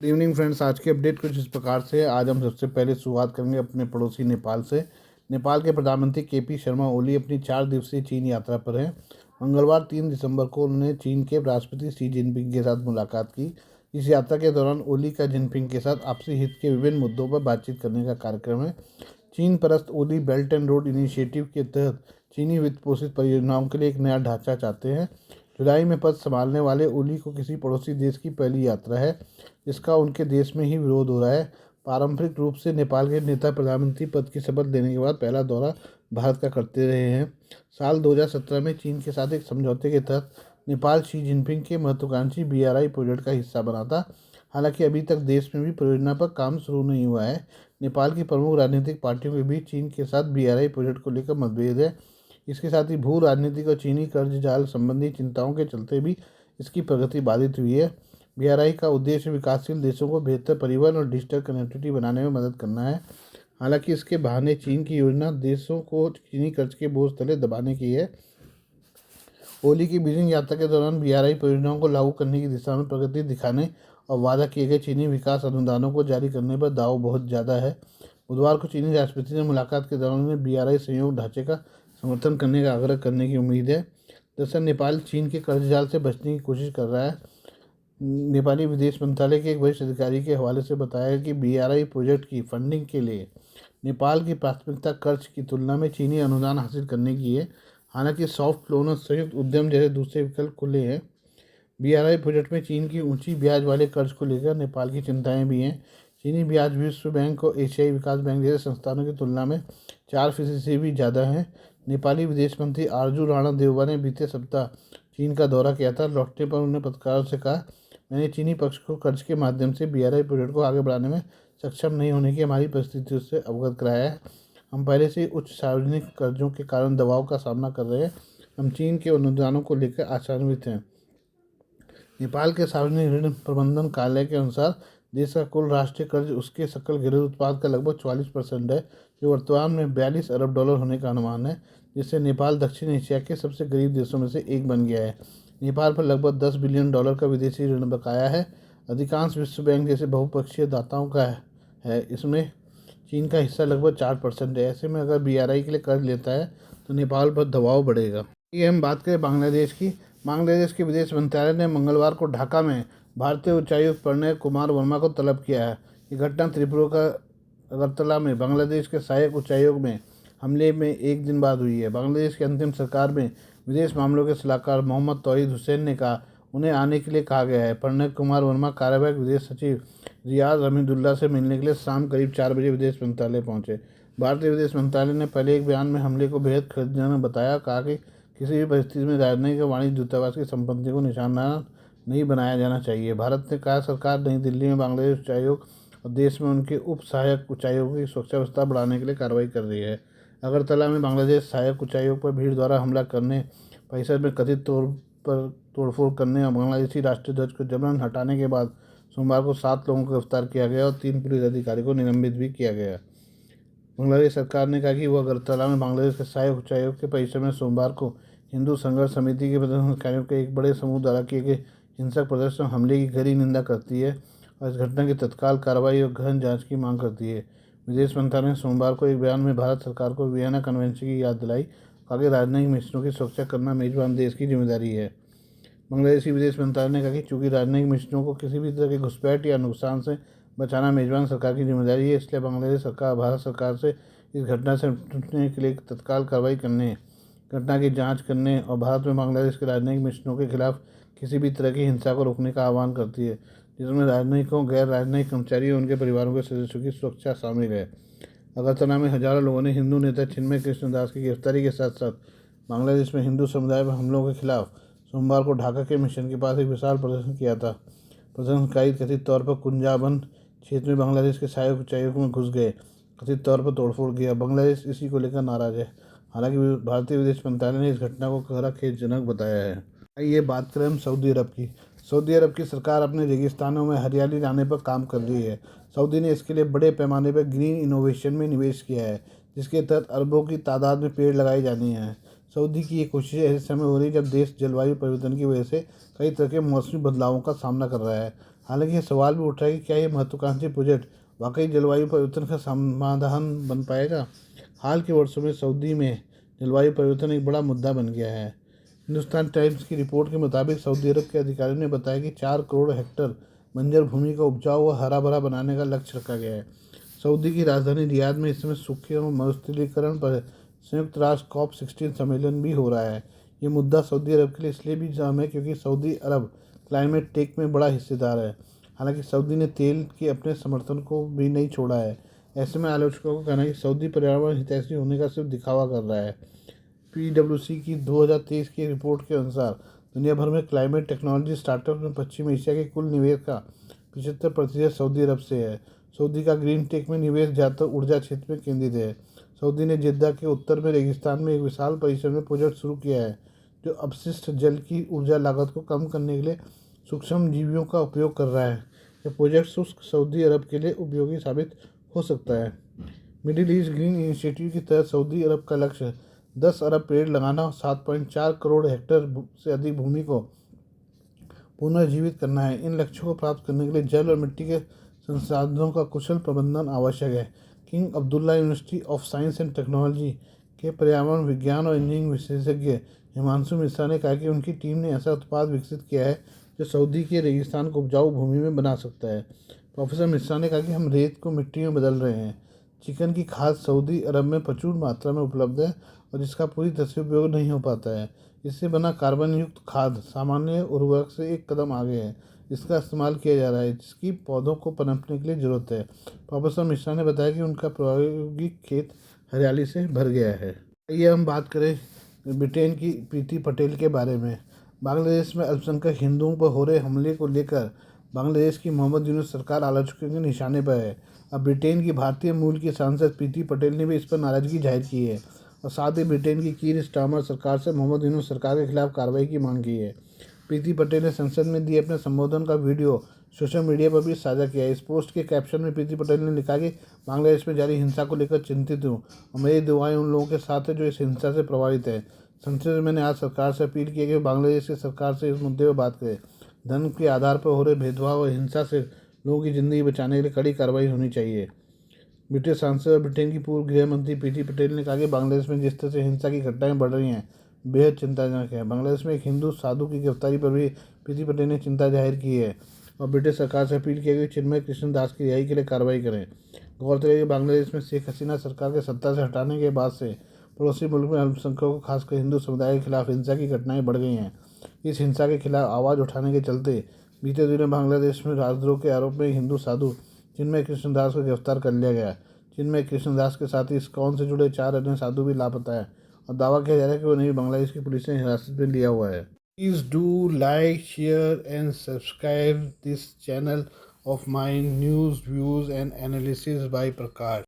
Good evening friends. आज की update कुछ इस प्रकार से है। आज हम सबसे पहले शुरुआत करेंगे अपने पड़ोसी नेपाल से। नेपाल के प्रधानमंत्री केपी शर्मा ओली अपनी 4 दिवसीय चीन यात्रा पर हैं। मंगलवार 3 दिसंबर को उन्होंने चीन के राष्ट्रपति शी जिनपिंग के साथ मुलाकात की। इस यात्रा के दौरान ओली का जिनपिंग के साथ आपसी हित के विभिन्न मुद्दों पर बातचीत करने का कार्यक्रम है। चीन परस्त ओली बेल्ट एंड रोड इनिशिएटिव के तहत चीनी वित्त पोषित परियोजनाओं के लिए एक नया ढांचा चाहते हैं। जुलाई में पद संभालने वाले ओली को किसी पड़ोसी देश की पहली यात्रा है जिसका उनके देश में ही विरोध हो रहा है। पारंपरिक रूप से नेपाल के नेता प्रधानमंत्री पद की शपथ लेने के बाद पहला दौरा भारत का करते रहे हैं। साल 2017 में चीन के साथ एक समझौते के तहत नेपाल शी जिनपिंग के महत्वाकांक्षी BRI प्रोजेक्ट का हिस्सा बना था। हालांकि अभी तक देश में भी परियोजना पर काम शुरू नहीं हुआ है। नेपाल की प्रमुख राजनीतिक पार्टियों के बीच चीन के साथ BRI प्रोजेक्ट को लेकर मतभेद है। इसके साथ ही भू राजनीतिक और चीनी कर्ज जाल संबंधी चिंताओं के चलते भी इसकी प्रगति बाधित हुई है। BRI का उद्देश्य विकासशील देशों को बेहतर परिवहन और डिजिटल कनेक्टिविटी बनाने में मदद करना है। हालांकि इसके बहाने चीन की योजना देशों को चीनी कर्ज के बोझ तले दबाने की है। ओली की बीजिंग यात्रा के दौरान BRI परियोजनाओं को लागू करने की दिशा में प्रगति दिखाने और वादा किए गए चीनी विकास अनुदानों को जारी करने पर दाव बहुत ज़्यादा है। बुधवार को चीनी राष्ट्रपति से मुलाकात के दौरान उन्हें BRI सहयोग ढांचे का समर्थन करने का आग्रह करने की उम्मीद है। दरअसल नेपाल चीन के कर्ज जाल से बचने की कोशिश कर रहा है। नेपाली विदेश मंत्रालय के एक वरिष्ठ अधिकारी के हवाले से बताया कि BRI प्रोजेक्ट की फंडिंग के लिए नेपाल की प्राथमिकता कर्ज की तुलना में चीनी अनुदान हासिल करने की है। हालांकि सॉफ्ट लोन और संयुक्त उद्यम जैसे दूसरे विकल्प खुले हैं। BRI प्रोजेक्ट में चीन की ऊंची ब्याज वाले कर्ज को लेकर नेपाल की चिंताएं भी हैं। चीनी ब्याज विश्व बैंक और एशियाई विकास बैंक जैसे संस्थानों की तुलना में 4% से भी ज़्यादा है। नेपाली विदेश मंत्री आरजू राणा देवबा ने बीते सप्ताह चीन का दौरा किया था। लौटने पर उन्होंने पत्रकारों से कहा, मैंने चीनी पक्ष को कर्ज के माध्यम से BRI प्रोजेक्ट को आगे बढ़ाने में सक्षम नहीं होने की हमारी परिस्थितियों से अवगत कराया है। हम पहले से उच्च सार्वजनिक कर्जों के कारण दबाव का सामना कर रहे हैं। हम चीन के अनुदानों को लेकर आशान्वित हैं। नेपाल के सार्वजनिक ऋण प्रबंधन कार्यालय के अनुसार देश का कुल राष्ट्रीय कर्ज उसके सकल घरेलू उत्पाद का लगभग 44% है, जो वर्तमान में $42 अरब होने का अनुमान है, जिससे नेपाल दक्षिण एशिया के सबसे गरीब देशों में से एक बन गया है। नेपाल पर लगभग $10 बिलियन का विदेशी ऋण बकाया है। अधिकांश विश्व बैंक जैसे बहुपक्षीय दाताओं का है। इसमें चीन का हिस्सा लगभग 4% है। ऐसे में अगर BRI के लिए कर्ज लेता है तो नेपाल पर दबाव बढ़ेगा। ये हम बात करें बांग्लादेश की। बांग्लादेश के विदेश मंत्रालय ने मंगलवार को ढाका में भारतीय उच्चायुक्त प्रणय कुमार वर्मा को तलब किया है। ये घटना त्रिपुरा का अगरतला में बांग्लादेश के सहायक उच्चायोग में हमले में एक दिन बाद हुई है। बांग्लादेश की अंतिम सरकार में विदेश मामलों के सलाहकार मोहम्मद तौहीद हुसैन ने कहा उन्हें आने के लिए कहा गया है। प्रणय कुमार वर्मा कार्यवाहक विदेश सचिव रियाज हमीदुल्ला से मिलने के लिए शाम करीब 4 बजे विदेश मंत्रालय पहुंचे। भारतीय विदेश मंत्रालय ने पहले एक बयान में हमले को बेहद खतरनाक बताया। कहा कि किसी भी परिस्थिति में राजनयिक और वाणिज्य दूतावास की संपत्ति को निशाना नहीं बनाया जाना चाहिए। भारत ने कहा सरकार नई दिल्ली में बांग्लादेश उच्चायोग और देश में उनके उप सहायक उच्चायोगों की सुरक्षा व्यवस्था बढ़ाने के लिए कार्रवाई कर रही है। अगरतला में बांग्लादेश सहायक उच्चायोग पर भीड़ द्वारा हमला करने, परिसर में कथित तौर पर तोड़फोड़ करने और बांग्लादेशी राष्ट्रीय ध्वज को जबरन हटाने के बाद सोमवार को 7 लोगों को गिरफ्तार किया गया और 3 पुलिस अधिकारी को निलंबित भी किया गया। बांग्लादेश सरकार ने कहा कि वह अगरतला में बांग्लादेश के सहायक उच्चायोग के परिसर में सोमवार को हिंदू संघर्ष समिति के प्रदर्शनकारियों के एक बड़े समूह द्वारा किए गए हिंसक प्रदर्शन हमले की गहरी निंदा करती है और इस घटना की तत्काल कार्रवाई और गहन जांच की मांग करती है। विदेश मंत्रालय ने सोमवार को एक बयान में भारत सरकार को वियना कन्वेंशन की याद दिलाई। कहा कि राजनयिक मिशनों की सुरक्षा करना मेजबान देश की जिम्मेदारी है। बांग्लादेशी विदेश मंत्रालय ने कहा कि चूंकि राजनयिक मिशनों को किसी भी तरह के घुसपैठ या नुकसान से बचाना मेजबान सरकार की जिम्मेदारी है, इसलिए बांग्लादेश सरकार भारत सरकार से इस घटना से निपटने के लिए तत्काल कार्रवाई करने, घटना की जांच करने और भारत में बांग्लादेश के राजनयिक मिशनों के खिलाफ किसी भी तरह की हिंसा को रोकने का आह्वान करती है, जिसमें राजनयिकों, गैर राजनयिक कर्मचारियों और उनके परिवारों के सदस्यों की सुरक्षा शामिल है। अगरतला में हजारों लोगों ने हिंदू नेता चिन्मय कृष्णदास की गिरफ्तारी के साथ साथ बांग्लादेश में हिंदू समुदाय पर हमलों के खिलाफ सोमवार को ढाका के मिशन के पास एक विशाल प्रदर्शन किया था। प्रदर्शनकारी कथित तौर पर कुंजाबन क्षेत्र में बांग्लादेश के सहायक उच्चायोग में घुस गए, कथित तौर पर तोड़फोड़ किया। बांग्लादेश इसी को लेकर नाराज है। हालांकि भारतीय विदेश मंत्रालय ने इस घटना को गहरा खेदजनक बताया है। आइए बात करें हम सऊदी अरब की। सऊदी अरब की सरकार अपने रेगिस्तानों में हरियाली लाने पर काम कर रही है। सऊदी ने इसके लिए बड़े पैमाने पर ग्रीन इनोवेशन में निवेश किया है, जिसके तहत अरबों की तादाद में पेड़ लगाए जाने हैं। सऊदी की ये कोशिश ऐसे समय हो रही है जब देश जलवायु परिवर्तन की वजह से कई तरह के मौसमी बदलावों का सामना कर रहा है। हालांकि यह सवाल भी उठ रहा है कि क्या ये महत्वाकांक्षी प्रोजेक्ट वाकई जलवायु परिवर्तन का समाधान बन पाएगा। हाल के वर्षों में सऊदी में जलवायु परिवर्तन एक बड़ा मुद्दा बन गया है। हिंदुस्तान टाइम्स की रिपोर्ट के मुताबिक सऊदी अरब के अधिकारियों ने बताया कि 4 करोड़ हेक्टेयर बंजर भूमि का उपजाऊ व हरा भरा बनाने का लक्ष्य रखा गया है। सऊदी की राजधानी रियाद में इस समय सूखे और मरुस्थलीकरण पर संयुक्त राष्ट्र COP16 सम्मेलन भी हो रहा है। ये मुद्दा सऊदी अरब के लिए इसलिए भी अहम है क्योंकि सऊदी अरब क्लाइमेट टेक में बड़ा हिस्सेदार है। हालांकि सऊदी ने तेल के अपने समर्थन को भी नहीं छोड़ा है। ऐसे में आलोचकों का कहना है कि सऊदी पर्यावरण हितैषी होने का सिर्फ दिखावा कर रहा है। PwC की 2023 की रिपोर्ट के अनुसार दुनिया भर में क्लाइमेट टेक्नोलॉजी स्टार्टअप में पश्चिम एशिया के कुल निवेश का 75% सऊदी अरब से है। सऊदी का ग्रीन टेक में निवेश ज़्यादातर ऊर्जा क्षेत्र में केंद्रित है। सऊदी ने जिद्दा के उत्तर में रेगिस्तान में एक विशाल परिसर में प्रोजेक्ट शुरू किया है जो अपशिष्ट जल की ऊर्जा लागत को कम करने के लिए सूक्ष्म जीवियों का उपयोग कर रहा है। यह प्रोजेक्ट शुष्क सऊदी अरब के लिए उपयोगी साबित हो सकता है। मिडिल ईस्ट ग्रीन इनिशिएटिव के तहत सऊदी अरब का लक्ष्य 10 अरब पेड़ लगाना और 7.4 करोड़ हेक्टेयर से अधिक भूमि को पुनर्जीवित करना है। इन लक्ष्यों को प्राप्त करने के लिए जल और मिट्टी के संसाधनों का कुशल प्रबंधन आवश्यक है। King Abdullah University of science and technology के पर्यावरण विज्ञान और इंजीनियरिंग विशेषज्ञ हिमांशु मिश्रा ने कहा कि उनकी टीम ने ऐसा उत्पाद विकसित किया है जो सऊदी के रेगिस्तान को उपजाऊ भूमि में बना सकता है। प्रोफेसर मिश्रा ने कहा कि हम रेत को मिट्टी में बदल रहे हैं। चिकन की खाद सऊदी अरब में प्रचुर मात्रा में उपलब्ध है और जिसका पूरी तरह से उपयोग नहीं हो पाता है। इससे बना कार्बन युक्त खाद सामान्य उर्वरक से एक कदम आगे है। इसका इस्तेमाल किया जा रहा है जिसकी पौधों को पनपने के लिए ज़रूरत है। प्रोफेसर मिश्रा ने बताया कि उनका प्रायोगिक खेत हरियाली से भर गया है। आइए हम बात करें ब्रिटेन की प्रीति पटेल के बारे में। बांग्लादेश में अल्पसंख्यक हिंदुओं पर हो रहे हमले को लेकर बांग्लादेश की मोहम्मद यूनुस सरकार आलोचकों के निशाने पर है। अब ब्रिटेन की भारतीय मूल की सांसद प्रीति पटेल ने भी इस पर नाराजगी जाहिर की है और साथ ही ब्रिटेन की कीर स्टारमर सरकार से मोहम्मद यूनुस सरकार के खिलाफ कार्रवाई की मांग की है। प्रीति पटेल ने संसद में दिए अपने संबोधन का वीडियो सोशल मीडिया पर भी साझा किया है। इस पोस्ट के कैप्शन में प्रीति पटेल ने लिखा कि बांग्लादेश में जारी हिंसा को लेकर चिंतित हूँ और मेरी दुआएं उन लोगों के साथ है जो इस हिंसा से प्रभावित है। संसद में मैंने आज सरकार से अपील की कि बांग्लादेश की सरकार से इस मुद्दे पर बात करें। धर्म के आधार पर हो रहे भेदभाव और हिंसा से लोगों की ज़िंदगी बचाने के लिए कड़ी कार्रवाई होनी चाहिए। ब्रिटिश सांसद और ब्रिटेन की पूर्व गृह मंत्री प्रीति पटेल ने कहा कि बांग्लादेश में जिस तरह से हिंसा की घटनाएं बढ़ रही हैं बेहद चिंताजनक है। बांग्लादेश में एक हिंदू साधु की गिरफ्तारी पर भी प्रीति पटेल ने चिंता जाहिर की है और ब्रिटिश सरकार से अपील की है कि चिन्मय कृष्ण दास की रिहाई के लिए कार्रवाई करें। गौरतलब है कि बांग्लादेश में शेख हसीना सरकार के सत्ता से हटाने के बाद से पड़ोसी मुल्क में अल्पसंख्यकों खासकर हिंदू समुदाय के खिलाफ हिंसा की घटनाएं बढ़ गई हैं। इस हिंसा के खिलाफ आवाज़ उठाने के चलते बीते दिनों बांग्लादेश में राजद्रोह के आरोप में हिंदू साधु चिन्मय कृष्ण दास को गिरफ्तार कर लिया गया। चिन्मय कृष्ण दास के साथ ही इस्कॉन से जुड़े 4 अन्य साधु भी लापता है और दावा किया जा रहा है कि उन्हें भी बांग्लादेश की पुलिस ने हिरासत में लिया हुआ है। Please do like, share and subscribe this channel of my news, views and analysis by Prakash.